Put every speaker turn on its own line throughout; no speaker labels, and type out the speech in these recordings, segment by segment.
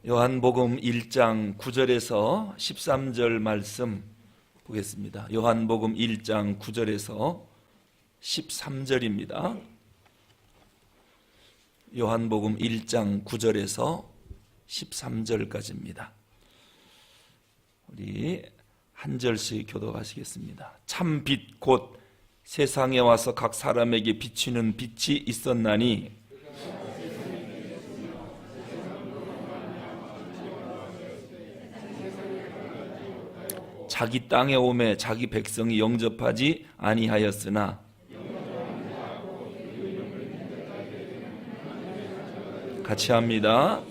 요한복음 1장 9절에서 13절 말씀 보겠습니다. 요한복음 1장 9절에서 13절입니다. 요한복음 1장 9절에서 13절까지입니다. 우리 한 절씩 교독하시겠습니다. 참 빛 곧 세상에 와서 각 사람에게 비치는 빛이 있었나니 자기 땅에 오매 자기 백성이 영접하지 아니하였으나 같이 합니다.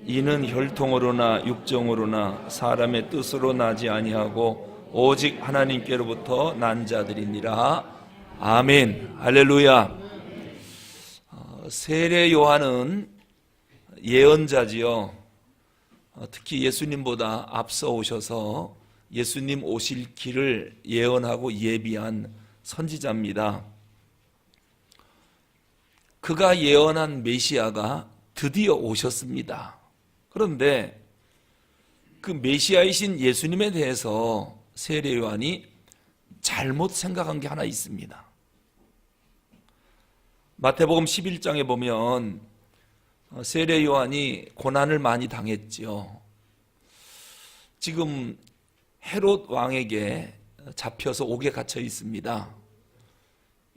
이는 혈통으로나 육정으로나 사람의 뜻으로 나지 아니하고 오직 하나님께로부터 난 자들이니라. 아멘. 할렐루야. 세례 요한은 예언자지요. 특히 예수님보다 앞서 오셔서 예수님 오실 길을 예언하고 예비한 선지자입니다. 그가 예언한 메시아가 드디어 오셨습니다. 그런데 그 메시아이신 예수님에 대해서 세례 요한이 잘못 생각한 게 하나 있습니다. 마태복음 11장에 보면 세례 요한이 고난을 많이 당했지요. 지금 헤롯 왕에게 잡혀서 옥에 갇혀 있습니다.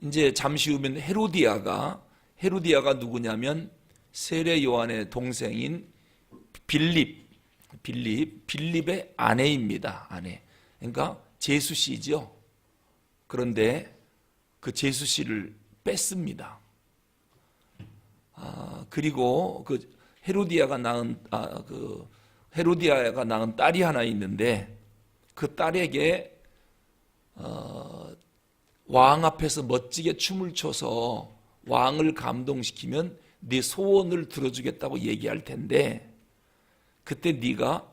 이제 잠시 후면 헤로디아가 누구냐면 세례 요한의 동생인 빌립의 아내입니다. 아내. 그러니까 제수 씨죠. 그런데 그 제수 씨를 뺐습니다. 그리고 그 헤로디아가 낳은 딸이 하나 있는데 그 딸에게 왕 앞에서 멋지게 춤을 춰서 왕을 감동시키면 네 소원을 들어주겠다고 얘기할 텐데 그때 네가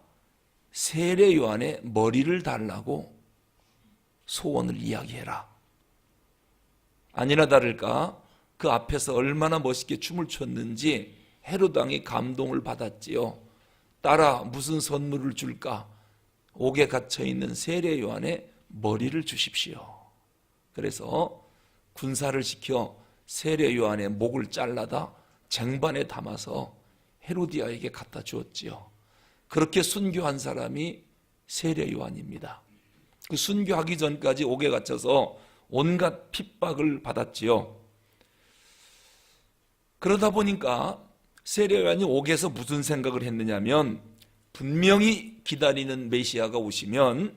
세례 요한의 머리를 달라고 소원을 이야기해라. 아니나 다를까 그 앞에서 얼마나 멋있게 춤을 췄는지 헤롯 왕이 감동을 받았지요. 딸아, 무슨 선물을 줄까? 옥에 갇혀있는 세례 요한의 머리를 주십시오. 그래서 군사를 시켜 세례 요한의 목을 잘라다 쟁반에 담아서 헤로디아에게 갖다 주었지요. 그렇게 순교한 사람이 세례 요한입니다. 그 순교하기 전까지 옥에 갇혀서 온갖 핍박을 받았지요. 그러다 보니까 세례 요한이 옥에서 무슨 생각을 했느냐면 분명히 기다리는 메시아가 오시면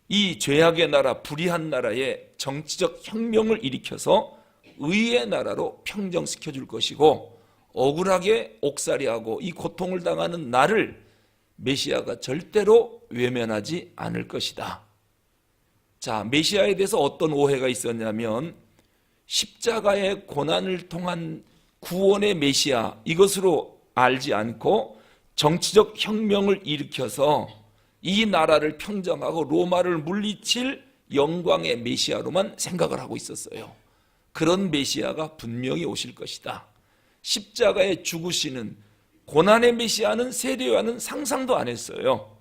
이 죄악의 나라, 불의한 나라에 정치적 혁명을 일으켜서 의의 나라로 평정시켜 줄 것이고 억울하게 옥살이하고 이 고통을 당하는 나를 메시아가 절대로 외면하지 않을 것이다. 자, 메시아에 대해서 어떤 오해가 있었냐면 십자가의 고난을 통한 구원의 메시아 이것으로 알지 않고 정치적 혁명을 일으켜서 이 나라를 평정하고 로마를 물리칠 영광의 메시아로만 생각을 하고 있었어요. 그런 메시아가 분명히 오실 것이다. 십자가에 죽으시는 고난의 메시아는 세례 요한은 상상도 안 했어요.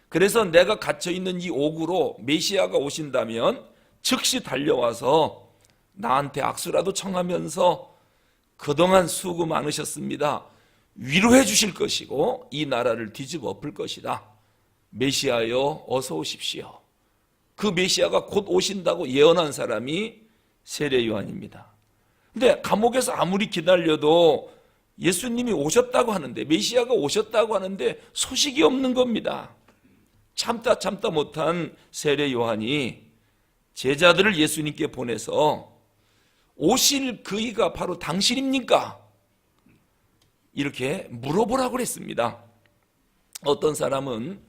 그래서 내가 갇혀있는 이 옥으로 메시아가 오신다면 즉시 달려와서 나한테 악수라도 청하면서 그동안 수고 많으셨습니다. 위로해 주실 것이고 이 나라를 뒤집어 엎을 것이다. 메시아여 어서 오십시오. 그 메시아가 곧 오신다고 예언한 사람이 세례 요한입니다. 근데 감옥에서 아무리 기다려도 예수님이 오셨다고 하는데 메시아가 오셨다고 하는데 소식이 없는 겁니다. 참다 못한 세례 요한이 제자들을 예수님께 보내서 오실 그이가 바로 당신입니까? 이렇게 물어보라고 그랬습니다. 어떤 사람은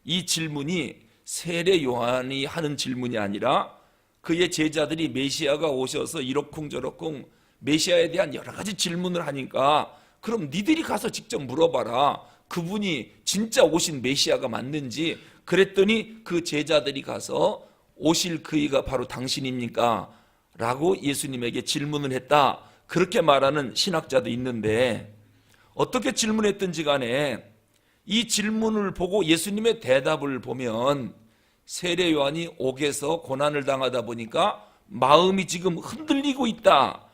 이 질문이 세례 요한이 하는 질문이 아니라 그의 제자들이 메시아가 오셔서 이러쿵저러쿵 메시아에 대한 여러 가지 질문을 하니까 그럼 니들이 가서 직접 물어봐라. 그분이 진짜 오신 메시아가 맞는지. 그랬더니 그 제자들이 가서 오실 그이가 바로 당신입니까? 라고 예수님에게 질문을 했다. 그렇게 말하는 신학자도 있는데 어떻게 질문했든지 간에 이 질문을 보고 예수님의 대답을 보면 세례 요한이 옥에서 고난을 당하다 보니까 마음이 지금 흔들리고 있다.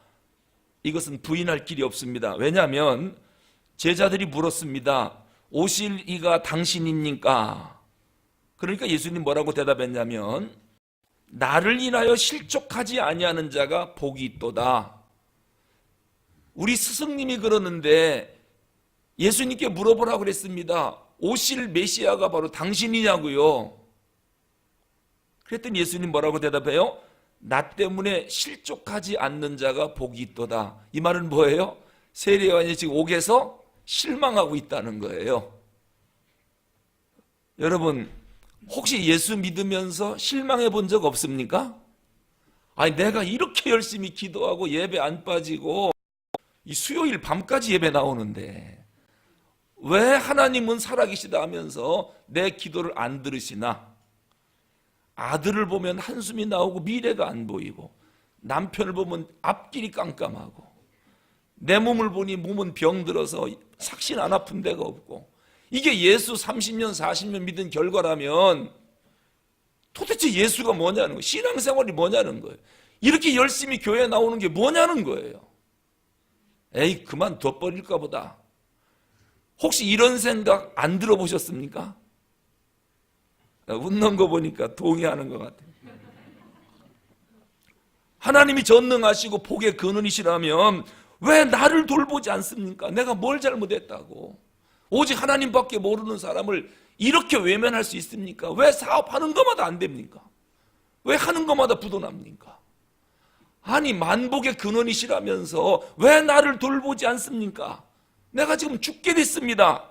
이것은 부인할 길이 없습니다. 왜냐하면 제자들이 물었습니다. 오실 이가 당신입니까? 그러니까 예수님 뭐라고 대답했냐면 나를 인하여 실족하지 아니하는 자가 복이 있도다. 우리 스승님이 그러는데 예수님께 물어보라고 그랬습니다. 오실 메시아가 바로 당신이냐고요. 그랬더니 예수님 뭐라고 대답해요? 나 때문에 실족하지 않는 자가 복이 있도다. 이 말은 뭐예요? 세례 요한이 지금 옥에서 실망하고 있다는 거예요. 여러분, 혹시 예수 믿으면서 실망해 본 적 없습니까? 아니, 내가 이렇게 열심히 기도하고 예배 안 빠지고 이 수요일 밤까지 예배 나오는데 왜 하나님은 살아계시다 하면서 내 기도를 안 들으시나? 아들을 보면 한숨이 나오고 미래가 안 보이고, 남편을 보면 앞길이 깜깜하고, 내 몸을 보니 몸은 병들어서 삭신 안 아픈 데가 없고, 이게 예수 30년 40년 믿은 결과라면 도대체 예수가 뭐냐는 거예요. 신앙생활이 뭐냐는 거예요. 이렇게 열심히 교회 나오는 게 뭐냐는 거예요. 에이, 그만 둬버릴까 보다. 혹시 이런 생각 안 들어보셨습니까? 웃는 거 보니까 동의하는 것 같아요. 하나님이 전능하시고 복의 근원이시라면 왜 나를 돌보지 않습니까? 내가 뭘 잘못했다고. 오직 하나님밖에 모르는 사람을 이렇게 외면할 수 있습니까? 왜 사업하는 것마다 안 됩니까? 왜 하는 것마다 부도납니까? 아니, 만복의 근원이시라면서 왜 나를 돌보지 않습니까? 내가 지금 죽게 됐습니다.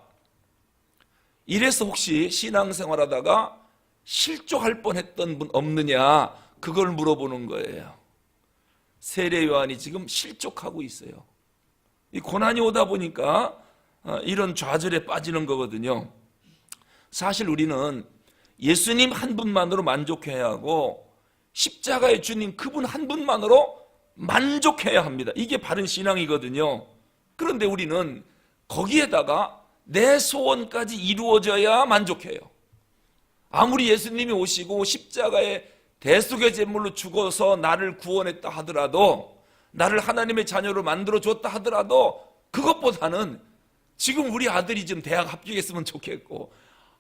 이래서 혹시 신앙생활하다가 실족할 뻔했던 분 없느냐, 그걸 물어보는 거예요. 세례 요한이 지금 실족하고 있어요. 이 고난이 오다 보니까 이런 좌절에 빠지는 거거든요. 사실 우리는 예수님 한 분만으로 만족해야 하고 십자가의 주님 그분 한 분만으로 만족해야 합니다. 이게 바른 신앙이거든요. 그런데 우리는 거기에다가 내 소원까지 이루어져야 만족해요. 아무리 예수님이 오시고 십자가의 대속의 제물로 죽어서 나를 구원했다 하더라도, 나를 하나님의 자녀로 만들어줬다 하더라도, 그것보다는 지금 우리 아들이 좀 대학 합격했으면 좋겠고,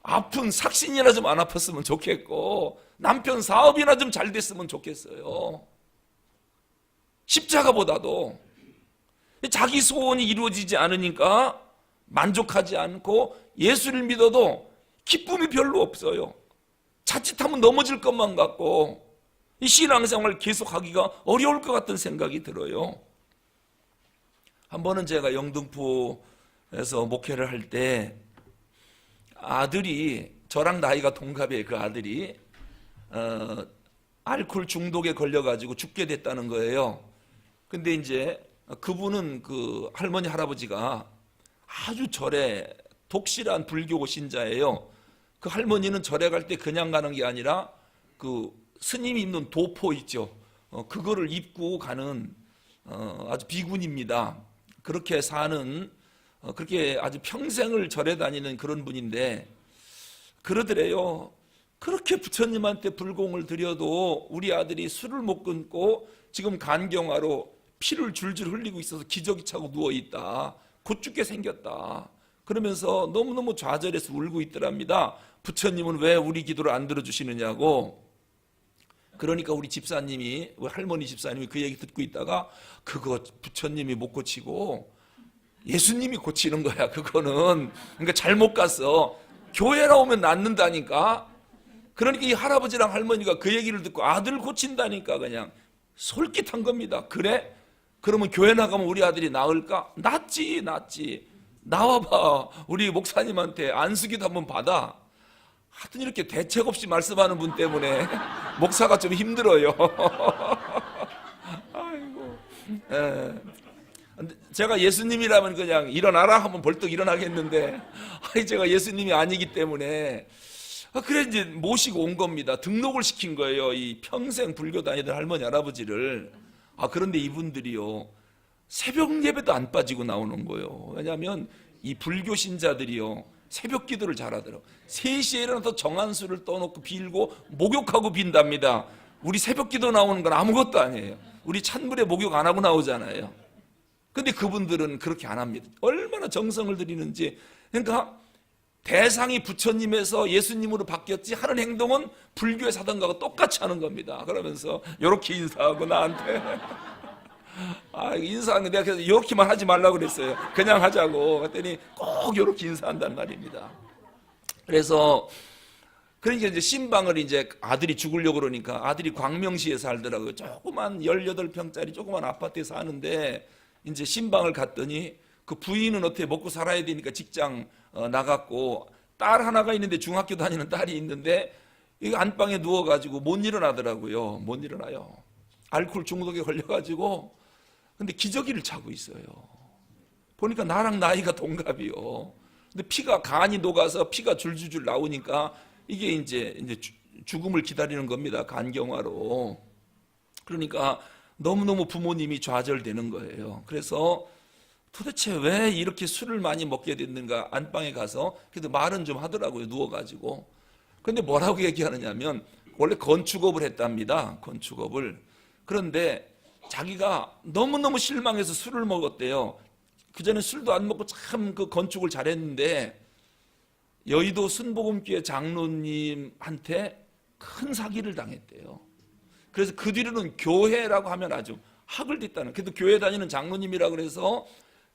아픈 삭신이나 좀 안 아팠으면 좋겠고, 남편 사업이나 좀 잘 됐으면 좋겠어요. 십자가보다도 자기 소원이 이루어지지 않으니까 만족하지 않고 예수를 믿어도 기쁨이 별로 없어요. 자칫하면 넘어질 것만 같고 이 신앙생활을 계속하기가 어려울 것 같은 생각이 들어요. 한 번은 제가 영등포에서 목회를 할 때 아들이, 저랑 나이가 동갑이에요. 그 아들이 알코올 중독에 걸려가지고 죽게 됐다는 거예요. 근데 이제 그분은 그 할머니 할아버지가 아주 절에 독실한 불교 신자예요. 그 할머니는 절에 갈 때 그냥 가는 게 아니라 그 스님이 입는 도포 있죠. 그거를 입고 가는 아주 비군입니다. 그렇게 사는, 그렇게 아주 평생을 절에 다니는 그런 분인데 그러더래요. 그렇게 부처님한테 불공을 드려도 우리 아들이 술을 못 끊고 지금 간경화로 피를 줄줄 흘리고 있어서 기저귀 차고 누워있다. 곧 죽게 생겼다. 그러면서 너무너무 좌절해서 울고 있더랍니다. 부처님은 왜 우리 기도를 안 들어주시느냐고. 그러니까 우리 집사님이, 우리 할머니 집사님이 그 얘기 듣고 있다가 그거 부처님이 못 고치고 예수님이 고치는 거야. 그거는 그러니까 잘못 갔어. 교회 나오면 낫는다니까. 그러니까 이 할아버지랑 할머니가 그 얘기를 듣고 아들 고친다니까 그냥 솔깃한 겁니다. 그래? 그러면 교회 나가면 우리 아들이 나을까? 낫지. 나와봐. 우리 목사님한테 안수기도 한번 받아. 하여튼 이렇게 대책 없이 말씀하는 분 때문에 목사가 좀 힘들어요. 아이고. 제가 예수님이라면 그냥 일어나라 하면 벌떡 일어나겠는데, 제가 예수님이 아니기 때문에 그래 이제 모시고 온 겁니다. 등록을 시킨 거예요. 이 평생 불교 다니던 할머니 할아버지를. 그런데 이분들이요, 새벽 예배도 안 빠지고 나오는 거예요. 왜냐하면 이 불교 신자들이요, 새벽 기도를 잘하더라고요. 3시에 일어나서 정한수를 떠놓고 빌고 목욕하고 빈답니다. 우리 새벽 기도 나오는 건 아무것도 아니에요. 우리 찬물에 목욕 안 하고 나오잖아요. 근데 그분들은 그렇게 안 합니다. 얼마나 정성을 들이는지. 그러니까 대상이 부처님에서 예수님으로 바뀌었지 하는 행동은 불교의 사단과가 똑같이 하는 겁니다. 그러면서 이렇게 인사하고 나한테 인사하는 거 내가 그래서 이렇게만 하지 말라고 그랬어요. 그냥 하자고. 그랬더니 꼭 이렇게 인사한다는 말입니다. 그래서 그러니까 이제 신방을 이제 아들이 죽으려고 그러니까 아들이 광명시에 살더라고요. 조그만 18평짜리 조그만 아파트에 사는데 이제 신방을 갔더니 그 부인은 어떻게 먹고 살아야 되니까 직장 나갔고 딸 하나가 있는데 중학교 다니는 딸이 있는데 이 안방에 누워가지고 못 일어나더라고요. 못 일어나요. 알코올 중독에 걸려가지고 근데 기저귀를 차고 있어요. 보니까 나랑 나이가 동갑이요. 근데 피가 간이 녹아서 피가 줄줄줄 나오니까 이게 이제 죽음을 기다리는 겁니다. 간경화로. 그러니까 너무너무 부모님이 좌절되는 거예요. 그래서 도대체 왜 이렇게 술을 많이 먹게 됐는가 안방에 가서 그래도 말은 좀 하더라고요. 누워가지고. 근데 뭐라고 얘기하느냐면 원래 건축업을 했답니다. 건축업을. 그런데 자기가 너무너무 실망해서 술을 먹었대요. 그전에 술도 안 먹고 참 그 건축을 잘했는데 여의도 순복음교회 장로님한테 큰 사기를 당했대요. 그래서 그 뒤로는 교회라고 하면 아주 학을 딛다는, 그래도 교회 다니는 장로님이라고 그래서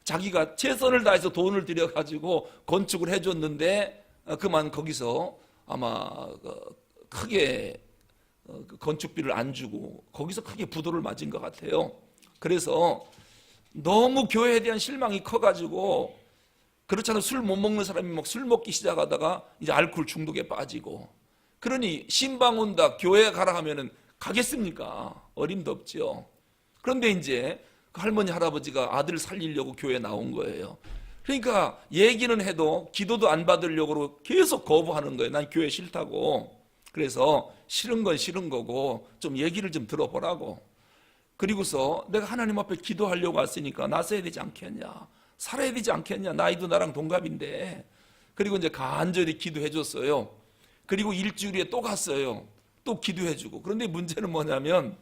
자기가 최선을 다해서 돈을 들여가지고 건축을 해줬는데 그만 거기서 아마 크게 건축비를 안 주고 거기서 크게 부도를 맞은 것 같아요. 그래서 너무 교회에 대한 실망이 커가지고 그렇잖아요. 술 못 먹는 사람이 막 술 먹기 시작하다가 이제 알코올 중독에 빠지고 그러니 신방 온다 교회 가라 하면은 가겠습니까? 어림도 없죠. 그런데 이제 그 할머니 할아버지가 아들 살리려고 교회에 나온 거예요. 그러니까 얘기는 해도 기도도 안 받으려고 계속 거부하는 거예요. 난 교회 싫다고. 그래서 싫은 건 싫은 거고 좀 얘기를 좀 들어보라고. 그리고서 내가 하나님 앞에 기도하려고 왔으니까 나서야 되지 않겠냐, 살아야 되지 않겠냐, 나이도 나랑 동갑인데. 그리고 이제 간절히 기도해 줬어요. 그리고 일주일에 또 갔어요. 또 기도해주고. 그런데 문제는 뭐냐면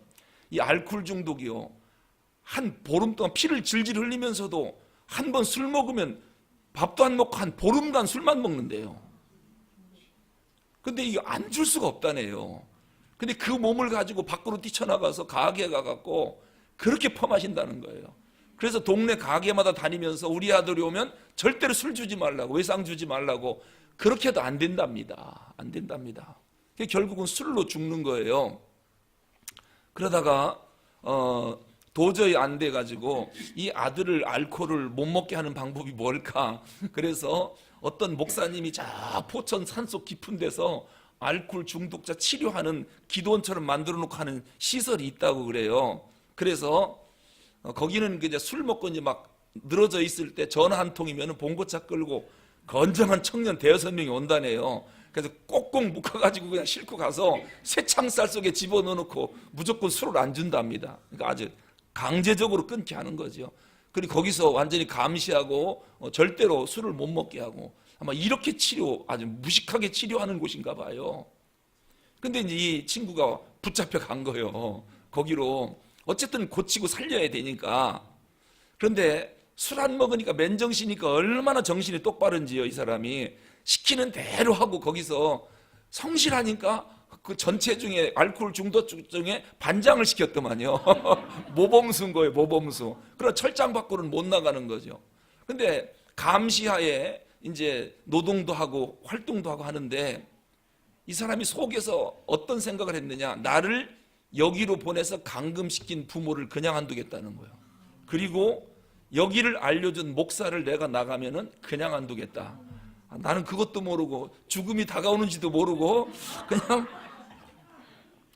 이 알코올 중독이요, 한 보름 동안 피를 질질 흘리면서도 한 번 술 먹으면 밥도 안 먹고 한 보름간 술만 먹는데요. 근데 이게 안 줄 수가 없다네요. 근데 그 몸을 가지고 밖으로 뛰쳐나가서 가게 가갖고 그렇게 퍼마신다는 거예요. 그래서 동네 가게마다 다니면서 우리 아들이 오면 절대로 술 주지 말라고, 외상 주지 말라고. 그렇게 해도 안 된답니다. 안 된답니다. 결국은 술로 죽는 거예요. 그러다가 도저히 안 돼가지고 이 아들을 알코올을 못 먹게 하는 방법이 뭘까? 그래서 어떤 목사님이 저 포천 산속 깊은 데서 알코올 중독자 치료하는 기도원처럼 만들어 놓고 하는 시설이 있다고 그래요. 그래서 거기는 이제 술 먹고 이제 막 늘어져 있을 때 전화 한 통이면 봉고차 끌고 건장한 청년 대여섯 명이 온다네요. 그래서 꼭꼭 묶어가지고 그냥 싣고 가서 쇠창살 속에 집어넣어놓고 무조건 술을 안 준답니다. 그러니까 아주 강제적으로 끊게 하는 거죠. 그리고 거기서 완전히 감시하고 절대로 술을 못 먹게 하고 아마 이렇게 아주 무식하게 치료하는 곳인가 봐요. 근데 이제 이 친구가 붙잡혀 간 거예요. 거기로. 어쨌든 고치고 살려야 되니까. 그런데 술 안 먹으니까 맨정신이니까 얼마나 정신이 똑바른지요, 이 사람이. 시키는 대로 하고 거기서 성실하니까 그 전체 중에 알코올 중독 중에 반장을 시켰더만요. 모범수인 거예요, 모범수. 그럼 철장 밖으로는 못 나가는 거죠. 근데 감시하에 이제 노동도 하고 활동도 하고 하는데 이 사람이 속에서 어떤 생각을 했느냐, 나를 여기로 보내서 감금시킨 부모를 그냥 안 두겠다는 거예요. 그리고 여기를 알려준 목사를 내가 나가면은 그냥 안 두겠다. 나는 그것도 모르고 죽음이 다가오는지도 모르고 그냥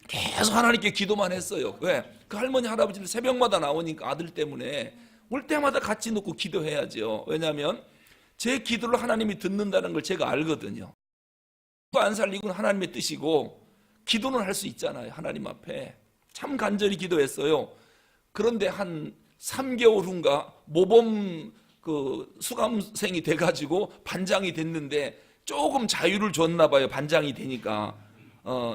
계속 하나님께 기도만 했어요. 왜? 그 할머니 할아버지는 새벽마다 나오니까 아들 때문에 올 때마다 같이 놓고 기도해야죠. 왜냐하면 제 기도를 하나님이 듣는다는 걸 제가 알거든요. 안 살리고는 하나님의 뜻이고 기도는 할 수 있잖아요. 하나님 앞에 참 간절히 기도했어요. 그런데 한 3개월 후인가 모범 그 수감생이 돼가지고 반장이 됐는데 조금 자유를 줬나 봐요. 반장이 되니까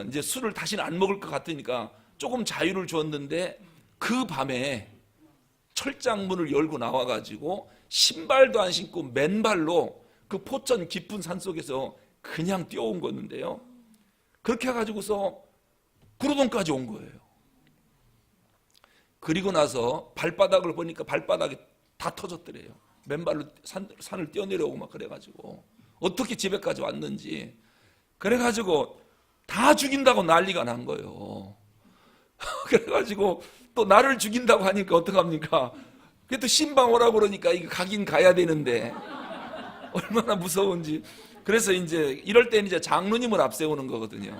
이제 술을 다시는 안 먹을 것 같으니까 조금 자유를 줬는데 그 밤에 철장문을 열고 나와가지고 신발도 안 신고 맨발로 그 포천 깊은 산속에서 그냥 뛰어온 거였는데요. 그렇게 해가지고서 구로동까지 온 거예요. 그리고 나서 발바닥을 보니까 발바닥이 다 터졌더래요. 맨발로 산을 뛰어내려오고 막 그래가지고 어떻게 집에까지 왔는지. 그래가지고 다 죽인다고 난리가 난 거예요. 그래가지고 또 나를 죽인다고 하니까 어떡합니까? 그게 또 신방 오라고 그러니까 이거 가긴 가야 되는데 얼마나 무서운지. 그래서 이제 이럴 때는 이제 장로님을 앞세우는 거거든요.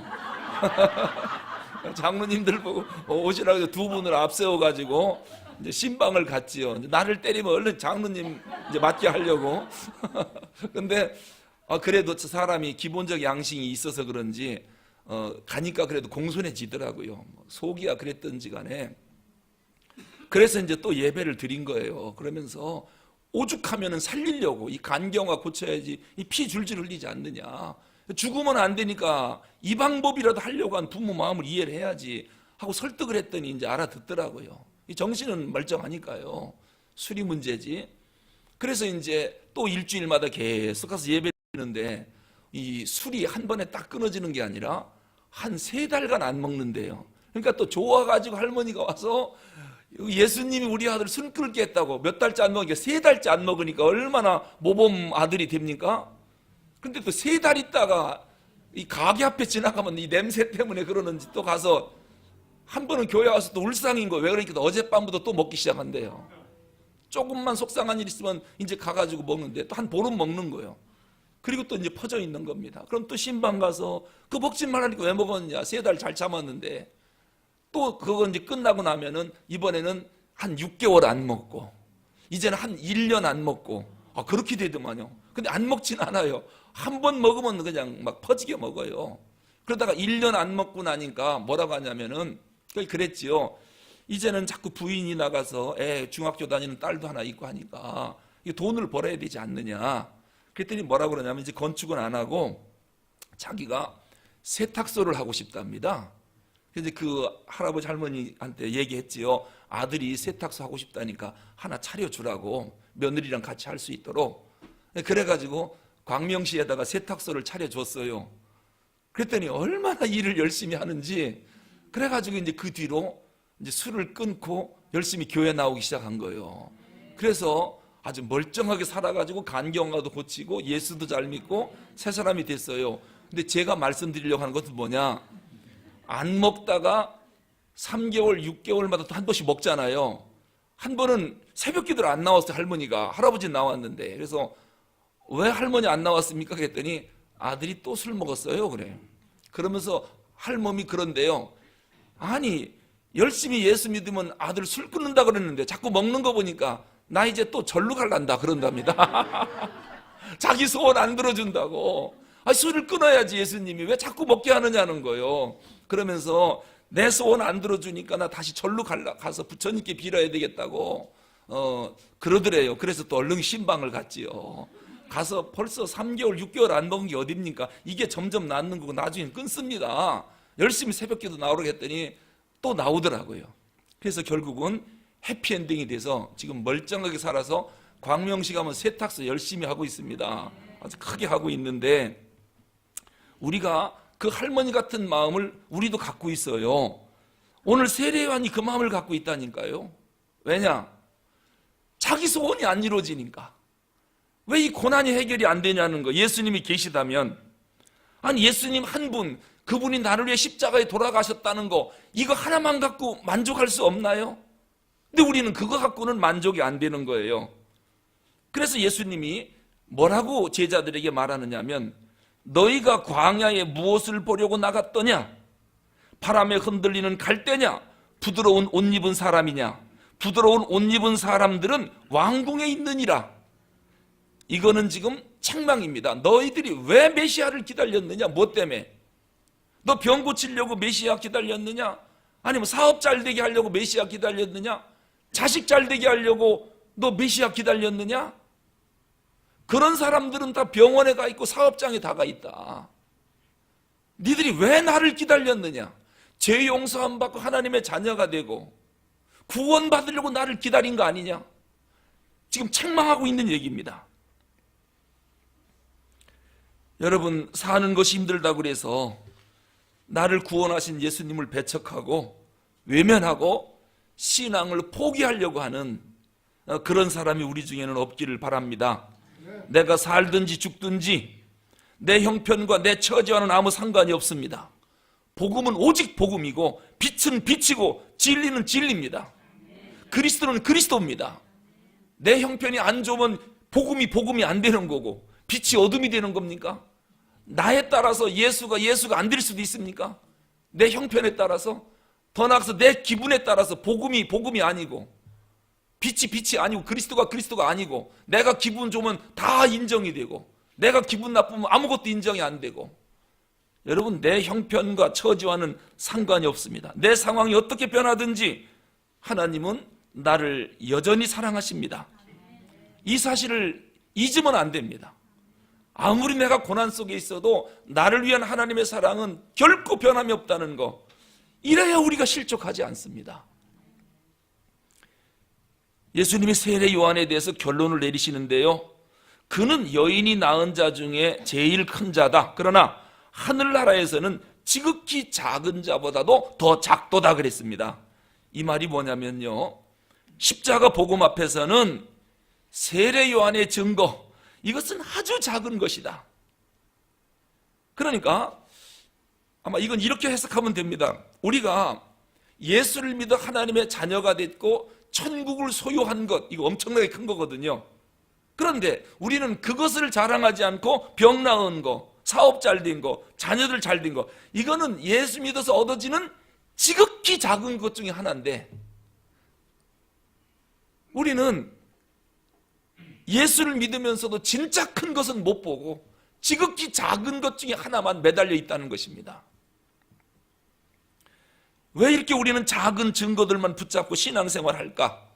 장로님들 보고 오시라고 해서 두 분을 앞세워가지고 이제 신방을 갔지요. 나를 때리면 얼른 장로님 이제 맞게 하려고. 근데 그래도 사람이 기본적 양심이 있어서 그런지 가니까 그래도 공손해지더라고요. 속이야 그랬던지 간에. 그래서 이제 또 예배를 드린 거예요. 그러면서 오죽하면은 살리려고 이 간경화 고쳐야지 이 피 줄줄 흘리지 않느냐. 죽으면 안 되니까 이 방법이라도 하려고 한 부모 마음을 이해를 해야지 하고 설득을 했더니 이제 알아듣더라고요. 이 정신은 멀쩡하니까요. 술이 문제지. 그래서 이제 또 일주일마다 계속 가서 예배 드리는데 이 술이 한 번에 딱 끊어지는 게 아니라 한 3달간 안 먹는데요. 그러니까 또 좋아가지고 할머니가 와서 예수님이 우리 아들 숨 끊게 했다고 몇 달째 안 먹으니까 3달째 안 먹으니까 얼마나 모범 아들이 됩니까? 근데 또 3달 있다가 이 가게 앞에 지나가면 이 냄새 때문에 그러는지 또 가서 한 번은 교회 와서 또 울상인 거예요. 왜 그러니까 어젯밤부터 또 먹기 시작한대요. 조금만 속상한 일 있으면 이제 가가지고 먹는데 또 한 보름 먹는 거예요. 그리고 또 이제 퍼져 있는 겁니다. 그럼 또 신방 가서 그 먹지 말라니까 왜 먹었냐? 3달 잘 참았는데 또 그거 이제 끝나고 나면은 이번에는 한 6개월 안 먹고 이제는 한 1년 안 먹고 그렇게 되더만요. 근데 안 먹진 않아요. 한 번 먹으면 그냥 막 퍼지게 먹어요. 그러다가 1년 안 먹고 나니까 뭐라고 하냐면은 그랬지요. 이제는 자꾸 부인이 나가서 중학교 다니는 딸도 하나 있고 하니까 돈을 벌어야 되지 않느냐. 그랬더니 뭐라고 그러냐면 이제 건축은 안 하고 자기가 세탁소를 하고 싶답니다. 그래서 그 할아버지 할머니한테 얘기했지요. 아들이 세탁소 하고 싶다니까 하나 차려주라고 며느리랑 같이 할 수 있도록. 그래가지고 광명시에다가 세탁소를 차려줬어요. 그랬더니 얼마나 일을 열심히 하는지. 그래가지고 이제 그 뒤로 이제 술을 끊고 열심히 교회 나오기 시작한 거예요. 그래서 아주 멀쩡하게 살아가지고 간경화도 고치고 예수도 잘 믿고 새 사람이 됐어요. 근데 제가 말씀드리려고 하는 것은 뭐냐? 안 먹다가 3개월, 6개월마다 또 한 번씩 먹잖아요. 한 번은 새벽 기도를 안 나왔어요. 할머니가. 할아버지는 나왔는데. 그래서 왜 할머니 안 나왔습니까? 그랬더니 아들이 또 술 먹었어요. 그래. 그러면서 할머니 그런데요. 아니 열심히 예수 믿으면 아들 술 끊는다 그랬는데 자꾸 먹는 거 보니까 나 이제 또 절로 갈란다 그런답니다. 자기 소원 안 들어준다고. 술을 끊어야지 예수님이 왜 자꾸 먹게 하느냐는 거예요. 그러면서 내 소원 안 들어주니까 나 다시 절로 가서 부처님께 빌어야 되겠다고 그러더래요. 그래서 또 얼른 신방을 갔지요. 가서 벌써 3개월, 6개월 안 먹은 게 어딥니까? 이게 점점 낫는 거고 나중에 끊습니다. 열심히 새벽기도 나오라고 했더니 또 나오더라고요. 그래서 결국은 해피엔딩이 돼서 지금 멀쩡하게 살아서 광명시 가면 세탁소 열심히 하고 있습니다. 아주 크게 하고 있는데 우리가 그 할머니 같은 마음을 우리도 갖고 있어요. 오늘 세례요한이 그 마음을 갖고 있다니까요. 왜냐? 자기 소원이 안 이루어지니까. 왜 이 고난이 해결이 안 되냐는 거. 예수님이 계시다면 아니 예수님 한 분, 그분이 나를 위해 십자가에 돌아가셨다는 거 이거 하나만 갖고 만족할 수 없나요? 근데 우리는 그거 갖고는 만족이 안 되는 거예요. 그래서 예수님이 뭐라고 제자들에게 말하느냐면 너희가 광야에 무엇을 보려고 나갔더냐? 바람에 흔들리는 갈대냐? 부드러운 옷 입은 사람이냐? 부드러운 옷 입은 사람들은 왕궁에 있느니라. 이거는 지금 책망입니다. 너희들이 왜 메시아를 기다렸느냐? 뭐 때문에? 너 병 고치려고 메시아 기다렸느냐? 아니면 사업 잘 되게 하려고 메시아 기다렸느냐? 자식 잘 되게 하려고 너 메시아 기다렸느냐? 그런 사람들은 다 병원에 가 있고 사업장에 다 가 있다. 니들이 왜 나를 기다렸느냐? 죄 용서함 받고 하나님의 자녀가 되고 구원 받으려고 나를 기다린 거 아니냐? 지금 책망하고 있는 얘기입니다. 여러분, 사는 것이 힘들다고 그래서 나를 구원하신 예수님을 배척하고 외면하고 신앙을 포기하려고 하는 그런 사람이 우리 중에는 없기를 바랍니다. 내가 살든지 죽든지 내 형편과 내 처지와는 아무 상관이 없습니다. 복음은 오직 복음이고 빛은 빛이고 진리는 진리입니다. 그리스도는 그리스도입니다. 내 형편이 안 좋으면 복음이 안 되는 거고 빛이 어둠이 되는 겁니까? 나에 따라서 예수가 안 될 수도 있습니까? 내 형편에 따라서, 더 나아가서 내 기분에 따라서 복음이 아니고 빛이 아니고 그리스도가 아니고 내가 기분 좋으면 다 인정이 되고 내가 기분 나쁘면 아무것도 인정이 안 되고, 여러분, 내 형편과 처지와는 상관이 없습니다. 내 상황이 어떻게 변하든지 하나님은 나를 여전히 사랑하십니다. 이 사실을 잊으면 안 됩니다. 아무리 내가 고난 속에 있어도 나를 위한 하나님의 사랑은 결코 변함이 없다는 거, 이래야 우리가 실족하지 않습니다. 예수님이 세례 요한에 대해서 결론을 내리시는데요, 그는 여인이 낳은 자 중에 제일 큰 자다. 그러나 하늘나라에서는 지극히 작은 자보다도 더 작도다 그랬습니다. 이 말이 뭐냐면요, 십자가 복음 앞에서는 세례 요한의 증거, 이것은 아주 작은 것이다. 그러니까 아마 이건 이렇게 해석하면 됩니다. 우리가 예수를 믿어 하나님의 자녀가 됐고 천국을 소유한 것, 이거 엄청나게 큰 거거든요. 그런데 우리는 그것을 자랑하지 않고 병 나은 거, 사업 잘 된 거, 자녀들 잘 된 거, 이거는 예수 믿어서 얻어지는 지극히 작은 것 중에 하나인데, 우리는 예수를 믿으면서도 진짜 큰 것은 못 보고 지극히 작은 것 중에 하나만 매달려 있다는 것입니다. 왜 이렇게 우리는 작은 증거들만 붙잡고 신앙생활 할까?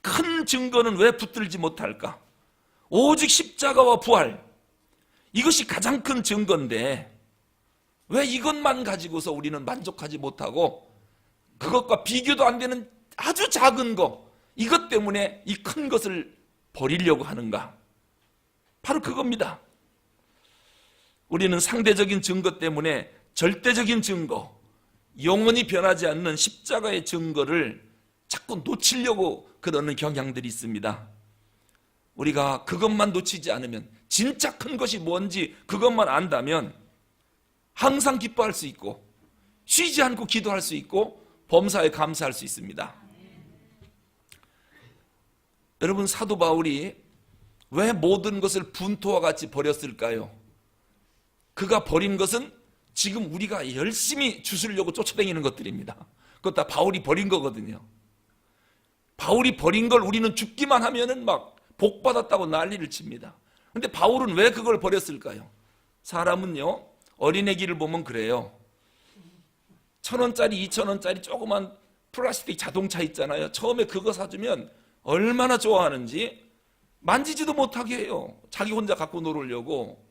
큰 증거는 왜 붙들지 못할까? 오직 십자가와 부활, 이것이 가장 큰 증거인데 왜 이것만 가지고서 우리는 만족하지 못하고 그것과 비교도 안 되는 아주 작은 거, 이것 때문에 이 큰 것을 버리려고 하는가? 바로 그겁니다. 우리는 상대적인 증거 때문에 절대적인 증거, 영원히 변하지 않는 십자가의 증거를 자꾸 놓치려고 그러는 경향들이 있습니다. 우리가 그것만 놓치지 않으면, 진짜 큰 것이 뭔지 그것만 안다면 항상 기뻐할 수 있고 쉬지 않고 기도할 수 있고 범사에 감사할 수 있습니다. 여러분, 사도 바울이 왜 모든 것을 분토와 같이 버렸을까요? 그가 버린 것은 지금 우리가 열심히 주스려고 쫓아다니는 것들입니다. 그것 다 바울이 버린 거거든요. 바울이 버린 걸 우리는 죽기만 하면은 막 복받았다고 난리를 칩니다. 근데 바울은 왜 그걸 버렸을까요? 사람은요, 어린애기를 보면 그래요. 1,000원짜리, 2,000원짜리 조그만 플라스틱 자동차 있잖아요. 처음에 그거 사주면 얼마나 좋아하는지 만지지도 못하게 해요. 자기 혼자 갖고 놀으려고.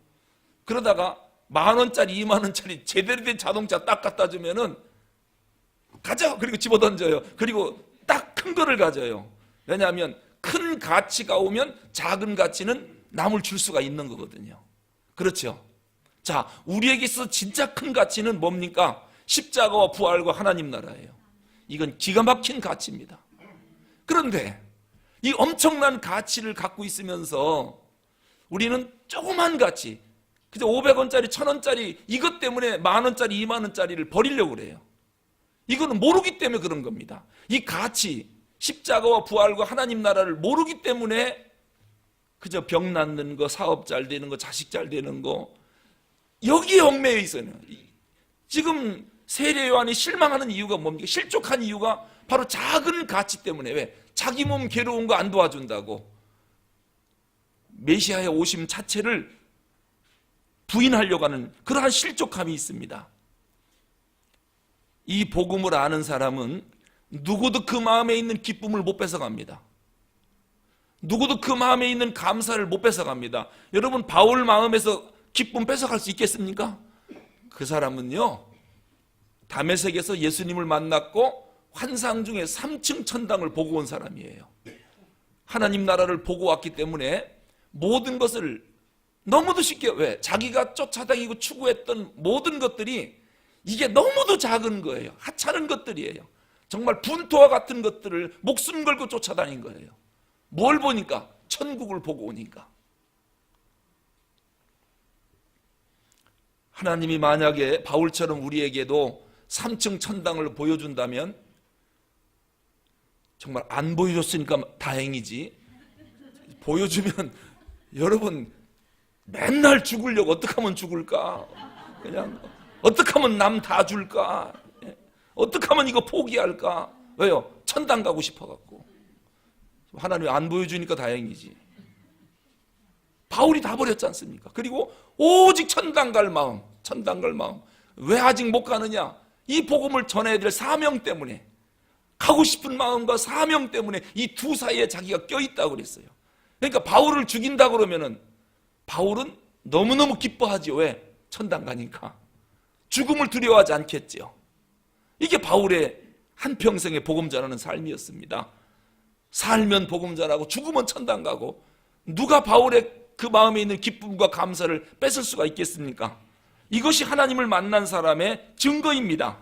그러다가 10,000원짜리, 20,000원짜리 제대로 된 자동차 딱 갖다 주면은 가져! 그리고 집어던져요. 그리고 딱 큰 거를 가져요. 왜냐하면 큰 가치가 오면 작은 가치는 남을 줄 수가 있는 거거든요. 그렇죠? 자, 우리에게 있어서 진짜 큰 가치는 뭡니까? 십자가와 부활과 하나님 나라예요. 이건 기가 막힌 가치입니다. 그런데 이 엄청난 가치를 갖고 있으면서 우리는 조그만 가치, 그저 500원짜리, 1,000원짜리 이것 때문에 10,000원짜리, 20,000원짜리를 버리려고 그래요. 이거는 모르기 때문에 그런 겁니다. 이 가치, 십자가와 부활과 하나님 나라를 모르기 때문에 그저 병 낫는 거, 사업 잘 되는 거, 자식 잘 되는 거, 여기에 얽매여 있어요. 지금 세례 요한이 실망하는 이유가 뭡니까? 실족한 이유가 바로 작은 가치 때문에. 왜? 자기 몸 괴로운 거 안 도와준다고 메시아의 오심 자체를 부인하려고 하는 그러한 실족함이 있습니다. 이 복음을 아는 사람은 누구도 그 마음에 있는 기쁨을 못 뺏어갑니다. 누구도 그 마음에 있는 감사를 못 뺏어갑니다. 여러분, 바울 마음에서 기쁨 뺏어갈 수 있겠습니까? 그 사람은요, 다메섹에서 예수님을 만났고 환상 중에 3층 천당을 보고 온 사람이에요. 하나님 나라를 보고 왔기 때문에 모든 것을 너무도 쉽게, 왜? 자기가 쫓아다니고 추구했던 모든 것들이 이게 너무도 작은 거예요. 하찮은 것들이에요. 정말 분토와 같은 것들을 목숨 걸고 쫓아다닌 거예요. 뭘 보니까? 천국을 보고 오니까. 하나님이 만약에 바울처럼 우리에게도 3층 천당을 보여준다면, 정말 안 보여줬으니까 다행이지, 보여주면 여러분 맨날 죽으려고 어떻게 하면 죽을까? 그냥 어떻게 하면 남 다 줄까? 어떻게 하면 이거 포기할까? 왜요? 천당 가고 싶어갖고. 하나님이 안 보여주니까 다행이지. 바울이 다 버렸지 않습니까? 그리고 오직 천당 갈 마음, 천당 갈 마음. 왜 아직 못 가느냐? 이 복음을 전해야 될 사명 때문에, 가고 싶은 마음과 사명 때문에 이 두 사이에 자기가 껴있다고 그랬어요. 그러니까 바울을 죽인다 그러면은 바울은 너무너무 기뻐하죠. 왜? 천당 가니까. 죽음을 두려워하지 않겠죠. 이게 바울의 한평생의 복음 전하는 삶이었습니다. 살면 복음 전하고 죽으면 천당 가고, 누가 바울의 그 마음에 있는 기쁨과 감사를 뺏을 수가 있겠습니까? 이것이 하나님을 만난 사람의 증거입니다.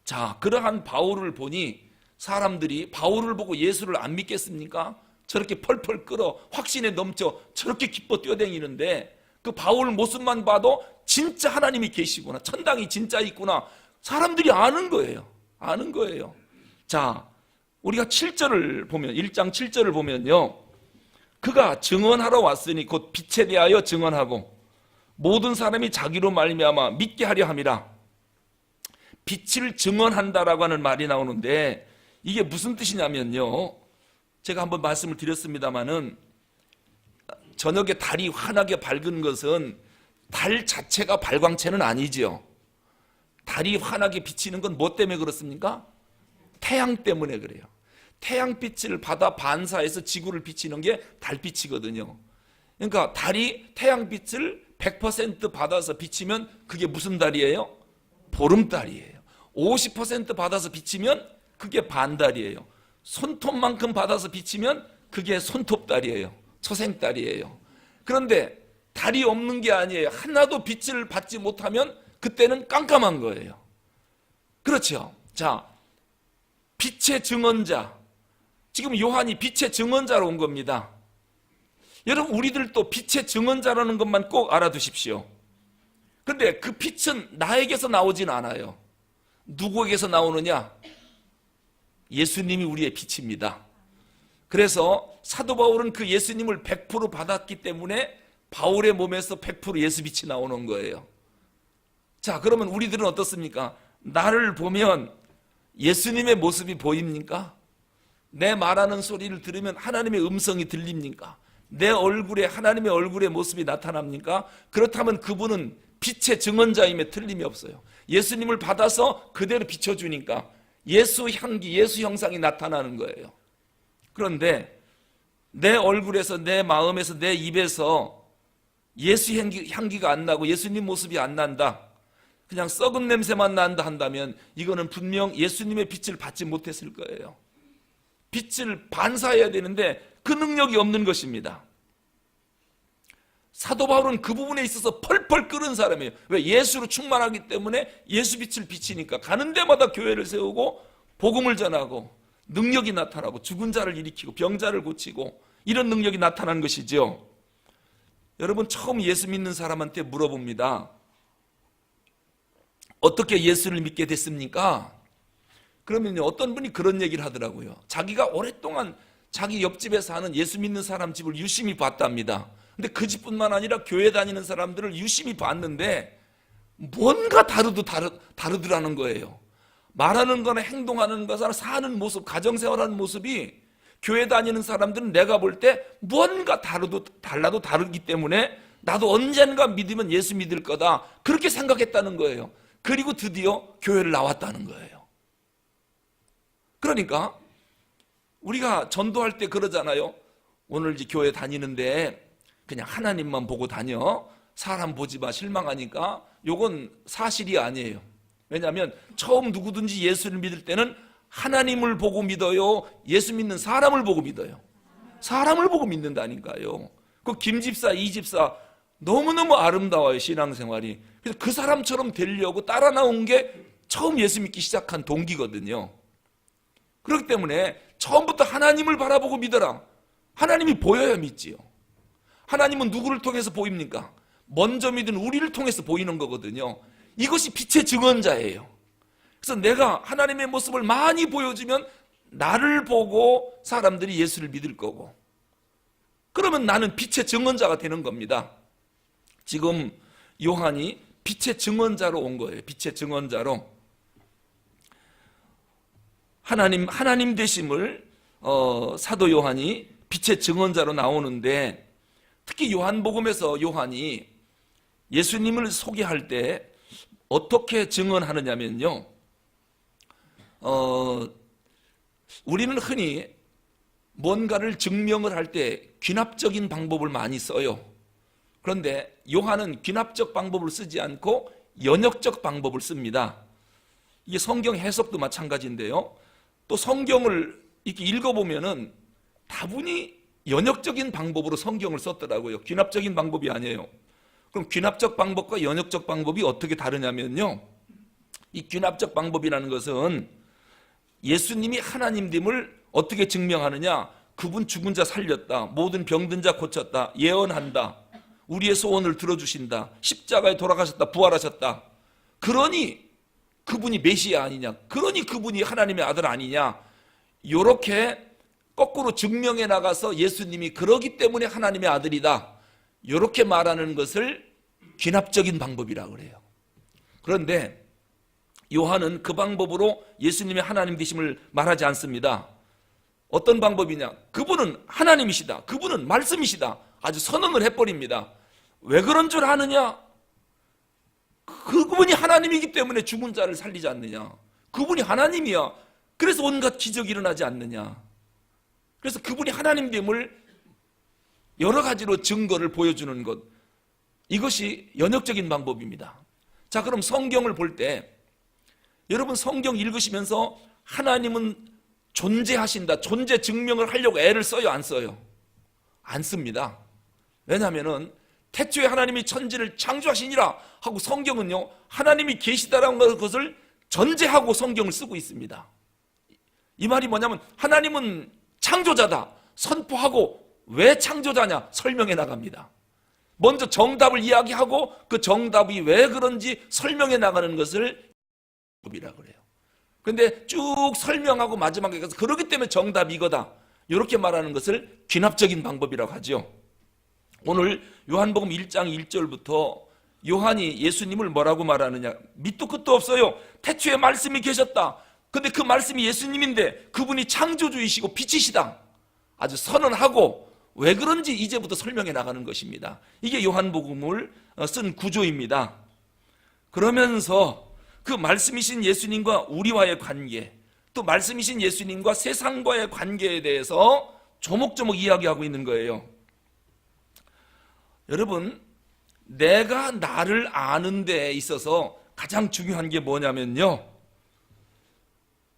자, 그러한 바울을 보니 사람들이 바울을 보고 예수를 안 믿겠습니까? 저렇게 펄펄 끓어 확신에 넘쳐 저렇게 기뻐 뛰어다니는데, 그 바울 모습만 봐도 진짜 하나님이 계시구나, 천당이 진짜 있구나, 사람들이 아는 거예요. 아는 거예요. 자, 우리가 7절을 보면, 1장 7절을 보면요, 그가 증언하러 왔으니 곧 빛에 대하여 증언하고 모든 사람이 자기로 말미암아 믿게 하려 함이라. 빛을 증언한다라고 하는 말이 나오는데, 이게 무슨 뜻이냐면요, 제가 한번 말씀을 드렸습니다마는, 저녁에 달이 환하게 밝은 것은 달 자체가 발광체는 아니죠. 달이 환하게 비치는 건 뭐 때문에 그렇습니까? 태양 때문에 그래요. 태양빛을 받아 반사해서 지구를 비치는 게 달빛이거든요. 그러니까 달이 태양빛을 100% 받아서 비치면 그게 무슨 달이에요? 보름달이에요. 50% 받아서 비치면 그게 반달이에요. 손톱만큼 받아서 비치면 그게 손톱달이에요. 초생달이에요. 그런데 달이 없는 게 아니에요. 하나도 빛을 받지 못하면 그때는 깜깜한 거예요. 그렇죠? 자, 빛의 증언자. 지금 요한이 빛의 증언자로 온 겁니다. 여러분, 우리들도 빛의 증언자라는 것만 꼭 알아두십시오. 그런데 그 빛은 나에게서 나오진 않아요. 누구에게서 나오느냐? 예수님이 우리의 빛입니다. 그래서 사도 바울은 그 예수님을 100% 받았기 때문에 바울의 몸에서 100% 예수 빛이 나오는 거예요. 자, 그러면 우리들은 어떻습니까? 나를 보면 예수님의 모습이 보입니까? 내 말하는 소리를 들으면 하나님의 음성이 들립니까? 내 얼굴에 하나님의 얼굴의 모습이 나타납니까? 그렇다면 그분은 빛의 증언자임에 틀림이 없어요. 예수님을 받아서 그대로 비춰주니까 예수 향기, 예수 형상이 나타나는 거예요. 그런데 내 얼굴에서, 내 마음에서, 내 입에서 예수 향기가 안 나고 예수님 모습이 안 난다, 그냥 썩은 냄새만 난다 한다면 이거는 분명 예수님의 빛을 받지 못했을 거예요. 빛을 반사해야 되는데 그 능력이 없는 것입니다. 사도 바울은 그 부분에 있어서 펄펄 끓은 사람이에요. 왜? 예수로 충만하기 때문에 예수 빛을 비치니까 가는 데마다 교회를 세우고 복음을 전하고 능력이 나타나고 죽은 자를 일으키고 병자를 고치고 이런 능력이 나타난 것이죠. 여러분, 처음 예수 믿는 사람한테 물어봅니다. 어떻게 예수를 믿게 됐습니까? 그러면 어떤 분이 그런 얘기를 하더라고요. 자기가 오랫동안 자기 옆집에 사는 예수 믿는 사람 집을 유심히 봤답니다. 근데 그 집뿐만 아니라 교회 다니는 사람들을 유심히 봤는데 뭔가 다르더라는 거예요. 말하는 거나 행동하는 거나 사는 모습, 가정생활하는 모습이 교회 다니는 사람들은 내가 볼 때 뭔가 달라도 다르기 때문에 나도 언젠가 믿으면 예수 믿을 거다, 그렇게 생각했다는 거예요. 그리고 드디어 교회를 나왔다는 거예요. 그러니까 우리가 전도할 때 그러잖아요. 오늘 이제 교회 다니는데 그냥 하나님만 보고 다녀. 사람 보지 마. 실망하니까. 요건 사실이 아니에요. 왜냐하면 처음 누구든지 예수를 믿을 때는 하나님을 보고 믿어요? 예수 믿는 사람을 보고 믿어요? 사람을 보고 믿는다니까요. 그 김집사, 이집사 너무너무 아름다워요, 신앙생활이. 그래서 그 사람처럼 되려고 따라 나온 게 처음 예수 믿기 시작한 동기거든요. 그렇기 때문에 처음부터 하나님을 바라보고 믿어라. 하나님이 보여야 믿지요. 하나님은 누구를 통해서 보입니까? 먼저 믿은 우리를 통해서 보이는 거거든요. 이것이 빛의 증언자예요. 그래서 내가 하나님의 모습을 많이 보여주면 나를 보고 사람들이 예수를 믿을 거고, 그러면 나는 빛의 증언자가 되는 겁니다. 지금 요한이 빛의 증언자로 온 거예요. 빛의 증언자로. 하나님 되심을 사도 요한이 빛의 증언자로 나오는데, 특히 요한복음에서 요한이 예수님을 소개할 때 어떻게 증언하느냐면요, 우리는 흔히 뭔가를 증명을 할 때 귀납적인 방법을 많이 써요. 그런데 요한은 귀납적 방법을 쓰지 않고 연역적 방법을 씁니다. 이게 성경 해석도 마찬가지인데요, 또 성경을 이렇게 읽어보면은 다분히 연역적인 방법으로 성경을 썼더라고요. 귀납적인 방법이 아니에요. 그럼 귀납적 방법과 연역적 방법이 어떻게 다르냐면요, 이 귀납적 방법이라는 것은 예수님이 하나님됨을 어떻게 증명하느냐, 그분 죽은 자 살렸다, 모든 병든 자 고쳤다, 예언한다, 우리의 소원을 들어주신다, 십자가에 돌아가셨다, 부활하셨다, 그러니 그분이 메시아 아니냐, 그러니 그분이 하나님의 아들 아니냐, 이렇게 거꾸로 증명해 나가서 예수님이 그러기 때문에 하나님의 아들이다, 이렇게 말하는 것을 귀납적인 방법이라고 그래요. 그런데 요한은 그 방법으로 예수님의 하나님 되심을 말하지 않습니다. 어떤 방법이냐, 그분은 하나님이시다, 그분은 말씀이시다, 아주 선언을 해버립니다. 왜 그런 줄 아느냐? 그분이 하나님이기 때문에 죽은 자를 살리지 않느냐, 그분이 하나님이야, 그래서 온갖 기적이 일어나지 않느냐, 그래서 그분이 하나님됨을 여러 가지로 증거를 보여주는 것, 이것이 연역적인 방법입니다. 자, 그럼 성경을 볼 때 여러분 성경 읽으시면서 하나님은 존재하신다, 존재 증명을 하려고 애를 써요, 안 써요? 안 씁니다. 왜냐하면 태초에 하나님이 천지를 창조하시니라 하고 성경은요, 하나님이 계시다라는 것을 전제하고 성경을 쓰고 있습니다. 이 말이 뭐냐면 하나님은 창조자다 선포하고 왜 창조자냐 설명해 나갑니다. 먼저 정답을 이야기하고 그 정답이 왜 그런지 설명해 나가는 것을 이라고 그래요. 그런데 쭉 설명하고 마지막에 가서 그렇기 때문에 정답이 이거다, 이렇게 말하는 것을 귀납적인 방법이라고 하죠. 오늘 요한복음 1장 1절부터 요한이 예수님을 뭐라고 말하느냐, 밑도 끝도 없어요. 태초에 말씀이 계셨다. 근데 그 말씀이 예수님인데 그분이 창조주이시고 빛이시다, 아주 선언하고 왜 그런지 이제부터 설명해 나가는 것입니다. 이게 요한복음을 쓴 구조입니다. 그러면서 그 말씀이신 예수님과 우리와의 관계, 또 말씀이신 예수님과 세상과의 관계에 대해서 조목조목 이야기하고 있는 거예요. 여러분, 내가 나를 아는 데 있어서 가장 중요한 게 뭐냐면요,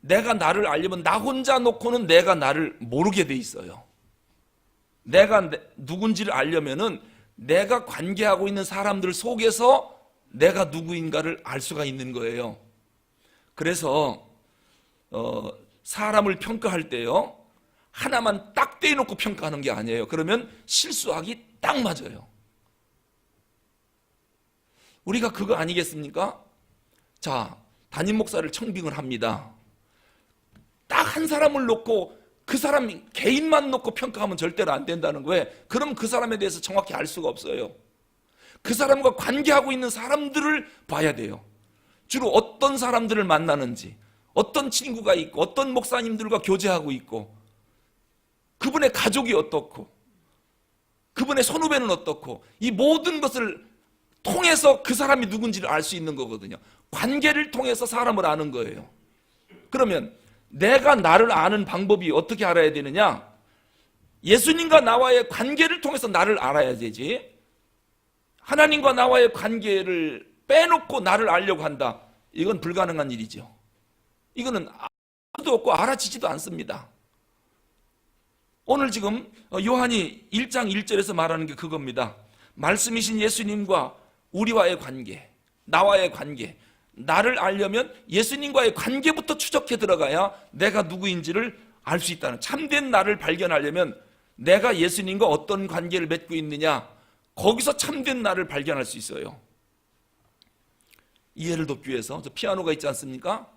내가 나를 알려면 나 혼자 놓고는 내가 나를 모르게 돼 있어요. 내가 누군지를 알려면은 내가 관계하고 있는 사람들 속에서 내가 누구인가를 알 수가 있는 거예요. 그래서 사람을 평가할 때요, 하나만 딱 떼놓고 평가하는 게 아니에요. 그러면 실수하기 딱 맞아요. 우리가 그거 아니겠습니까? 자, 담임 목사를 청빙을 합니다. 딱 한 사람을 놓고 그 사람 개인만 놓고 평가하면 절대로 안 된다는 거예요. 그럼 그 사람에 대해서 정확히 알 수가 없어요. 그 사람과 관계하고 있는 사람들을 봐야 돼요. 주로 어떤 사람들을 만나는지, 어떤 친구가 있고, 어떤 목사님들과 교제하고 있고, 그분의 가족이 어떻고, 그분의 선후배는 어떻고, 이 모든 것을 통해서 그 사람이 누군지를 알 수 있는 거거든요. 관계를 통해서 사람을 아는 거예요. 그러면 내가 나를 아는 방법이 어떻게 알아야 되느냐? 예수님과 나와의 관계를 통해서 나를 알아야 되지. 하나님과 나와의 관계를 빼놓고 나를 알려고 한다. 이건 불가능한 일이죠. 이거는 아무도 없고 알아지지도 않습니다. 오늘 지금 요한이 1장 1절에서 말하는 게 그겁니다. 말씀이신 예수님과 우리와의 관계, 나와의 관계, 나를 알려면 예수님과의 관계부터 추적해 들어가야 내가 누구인지를 알 수 있다는, 참된 나를 발견하려면 내가 예수님과 어떤 관계를 맺고 있느냐, 거기서 참된 나를 발견할 수 있어요. 이해를 돕기 위해서 저 피아노가 있지 않습니까?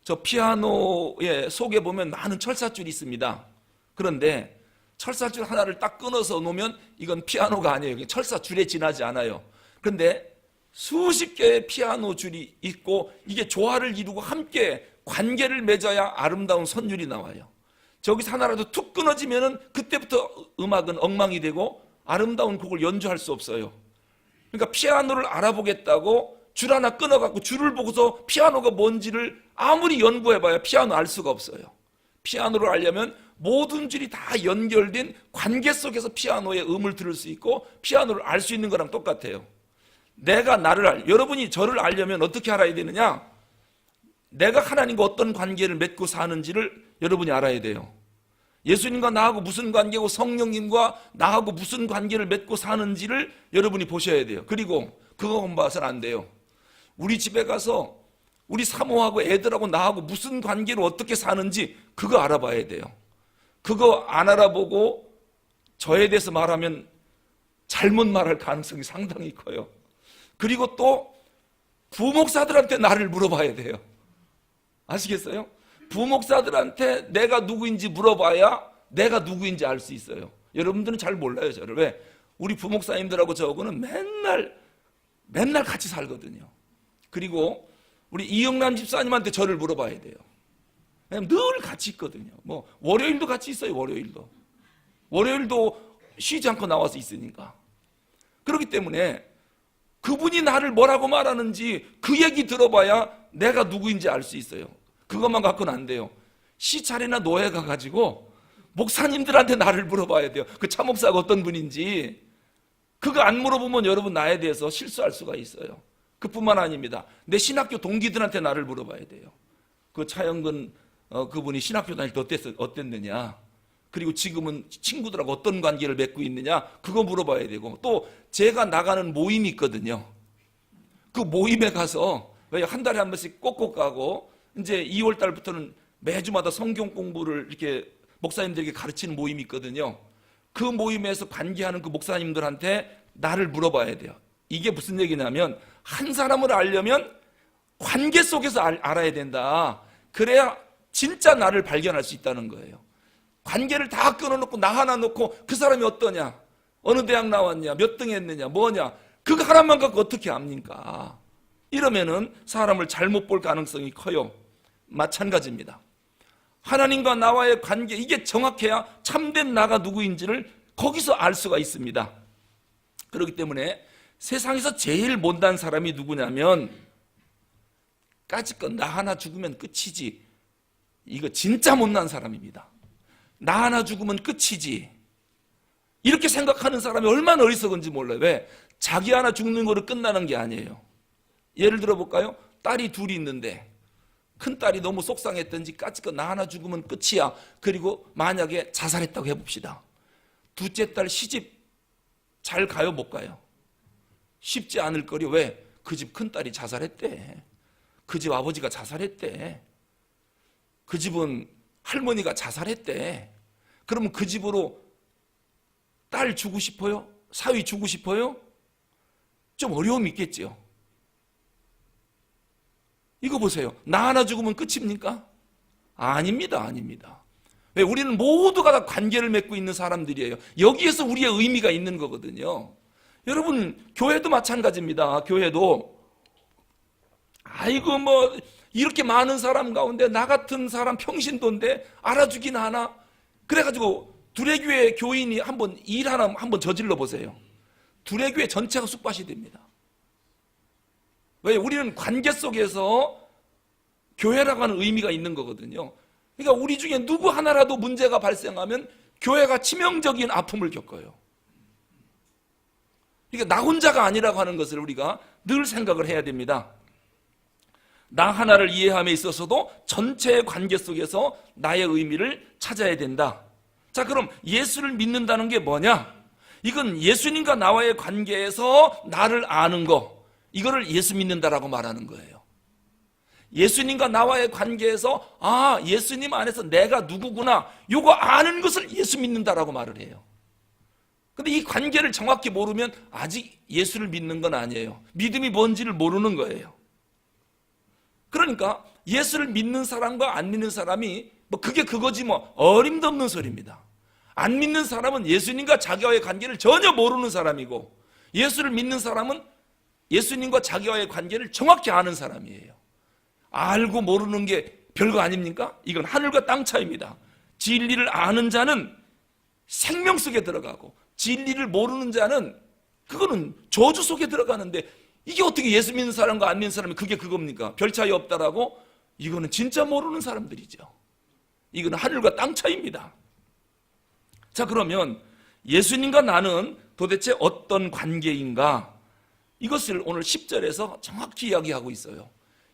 저 피아노의 속에 보면 많은 철사줄이 있습니다. 그런데 철사줄 하나를 딱 끊어서 놓으면 이건 피아노가 아니에요. 철사줄에 지나지 않아요. 그런데 수십 개의 피아노 줄이 있고 이게 조화를 이루고 함께 관계를 맺어야 아름다운 선율이 나와요. 저기서 하나라도 툭 끊어지면은 그때부터 음악은 엉망이 되고 아름다운 곡을 연주할 수 없어요. 그러니까 피아노를 알아보겠다고 줄 하나 끊어갖고 줄을 보고서 피아노가 뭔지를 아무리 연구해봐야 피아노 알 수가 없어요. 피아노를 알려면 모든 줄이 다 연결된 관계 속에서 피아노의 음을 들을 수 있고 피아노를 알 수 있는 거랑 똑같아요. 내가 나를 여러분이 저를 알려면 어떻게 알아야 되느냐? 내가 하나님과 어떤 관계를 맺고 사는지를 여러분이 알아야 돼요. 예수님과 나하고 무슨 관계고 성령님과 나하고 무슨 관계를 맺고 사는지를 여러분이 보셔야 돼요. 그리고 그거만 봐서는 안 돼요. 우리 집에 가서 우리 사모하고 애들하고 나하고 무슨 관계로 어떻게 사는지 그거 알아봐야 돼요. 그거 안 알아보고 저에 대해서 말하면 잘못 말할 가능성이 상당히 커요. 그리고 또 부목사들한테 나를 물어봐야 돼요. 아시겠어요? 부목사들한테 내가 누구인지 물어봐야 내가 누구인지 알 수 있어요. 여러분들은 잘 몰라요, 저를. 왜? 우리 부목사님들하고 저하고는 맨날 같이 살거든요. 그리고 우리 이영란 집사님한테 저를 물어봐야 돼요. 왜냐면 늘 같이 있거든요. 뭐 월요일도 같이 있어요. 월요일도 쉬지 않고 나와서 있으니까. 그렇기 때문에 그분이 나를 뭐라고 말하는지 그 얘기 들어봐야 내가 누구인지 알 수 있어요. 그것만 갖고는 안 돼요. 시찰이나 노예 가가지고 목사님들한테 나를 물어봐야 돼요. 그 차목사가 어떤 분인지. 그거 안 물어보면 여러분 나에 대해서 실수할 수가 있어요. 그뿐만 아닙니다. 내 신학교 동기들한테 나를 물어봐야 돼요. 그 차영근 그분이 신학교 다닐 때 어땠느냐, 그리고 지금은 친구들하고 어떤 관계를 맺고 있느냐, 그거 물어봐야 되고, 또 제가 나가는 모임이 있거든요. 그 모임에 가서 한 달에 한 번씩 꼭꼭 가고, 이제 2월 달부터는 매주마다 성경 공부를 이렇게 목사님들에게 가르치는 모임이 있거든요. 그 모임에서 관계하는 그 목사님들한테 나를 물어봐야 돼요. 이게 무슨 얘기냐면, 한 사람을 알려면 관계 속에서 알아야 된다. 그래야 진짜 나를 발견할 수 있다는 거예요. 관계를 다 끊어놓고 나 하나 놓고 그 사람이 어떠냐, 어느 대학 나왔냐, 몇 등 했느냐, 뭐냐, 그거 하나만 갖고 어떻게 압니까? 이러면은 사람을 잘못 볼 가능성이 커요. 마찬가지입니다. 하나님과 나와의 관계, 이게 정확해야 참된 나가 누구인지를 거기서 알 수가 있습니다. 그렇기 때문에 세상에서 제일 못난 사람이 누구냐면, 까짓것 나 하나 죽으면 끝이지, 이거 진짜 못난 사람입니다. 나 하나 죽으면 끝이지, 이렇게 생각하는 사람이 얼마나 어리석은지 몰라요. 왜? 자기 하나 죽는 거로 끝나는 게 아니에요. 예를 들어 볼까요? 딸이 둘이 있는데 큰딸이 너무 속상했던지 까짓것 나 하나 죽으면 끝이야. 그리고 만약에 자살했다고 해봅시다. 둘째 딸 시집 잘 가요, 못 가요? 쉽지 않을 거려. 왜? 그 집 큰딸이 자살했대. 그 집 아버지가 자살했대. 그 집은 할머니가 자살했대. 그러면 그 집으로 딸 주고 싶어요? 사위 주고 싶어요? 좀 어려움이 있겠죠. 이거 보세요. 나 하나 죽으면 끝입니까? 아닙니다. 아닙니다. 왜? 우리는 모두가 다 관계를 맺고 있는 사람들이에요. 여기에서 우리의 의미가 있는 거거든요. 여러분, 교회도 마찬가지입니다. 교회도 아이고 뭐 이렇게 많은 사람 가운데 나 같은 사람 평신도인데 알아주긴 하나? 그래가지고 두레교회 교인이 한번 일 하나 한번 저질러 보세요. 두레교회 전체가 쑥밭이 됩니다. 왜? 우리는 관계 속에서 교회라고 하는 의미가 있는 거거든요. 그러니까 우리 중에 누구 하나라도 문제가 발생하면 교회가 치명적인 아픔을 겪어요. 그러니까 나 혼자가 아니라고 하는 것을 우리가 늘 생각을 해야 됩니다. 나 하나를 이해함에 있어서도 전체의 관계 속에서 나의 의미를 찾아야 된다. 자, 그럼 예수를 믿는다는 게 뭐냐? 이건 예수님과 나와의 관계에서 나를 아는 거, 이거를 예수 믿는다라고 말하는 거예요. 예수님과 나와의 관계에서 예수님 안에서 내가 누구구나, 요거 아는 것을 예수 믿는다라고 말을 해요. 근데 이 관계를 정확히 모르면 아직 예수를 믿는 건 아니에요. 믿음이 뭔지를 모르는 거예요. 그러니까 예수를 믿는 사람과 안 믿는 사람이 그게 그거지 어림도 없는 소리입니다. 안 믿는 사람은 예수님과 자기와의 관계를 전혀 모르는 사람이고, 예수를 믿는 사람은 예수님과 자기와의 관계를 정확히 아는 사람이에요. 알고 모르는 게 별거 아닙니까? 이건 하늘과 땅 차이입니다. 진리를 아는 자는 생명 속에 들어가고, 진리를 모르는 자는 그거는 저주 속에 들어가는데, 이게 어떻게 예수 믿는 사람과 안 믿는 사람이 그게 그겁니까? 별 차이 없다라고? 이거는 진짜 모르는 사람들이죠. 이거는 하늘과 땅 차이입니다. 자, 그러면 예수님과 나는 도대체 어떤 관계인가? 이것을 오늘 10절에서 정확히 이야기하고 있어요.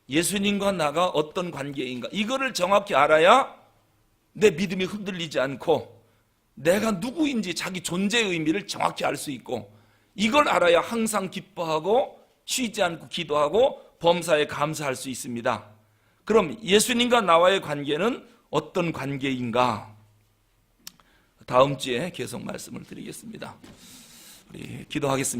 예수님과 나가 어떤 관계인가? 이거를 정확히 알아야 내 믿음이 흔들리지 않고 내가 누구인지 자기 존재의 의미를 정확히 알 수 있고, 이걸 알아야 항상 기뻐하고 쉬지 않고 기도하고 범사에 감사할 수 있습니다. 그럼 예수님과 나와의 관계는 어떤 관계인가? 다음 주에 계속 말씀을 드리겠습니다. 우리 기도하겠습니다.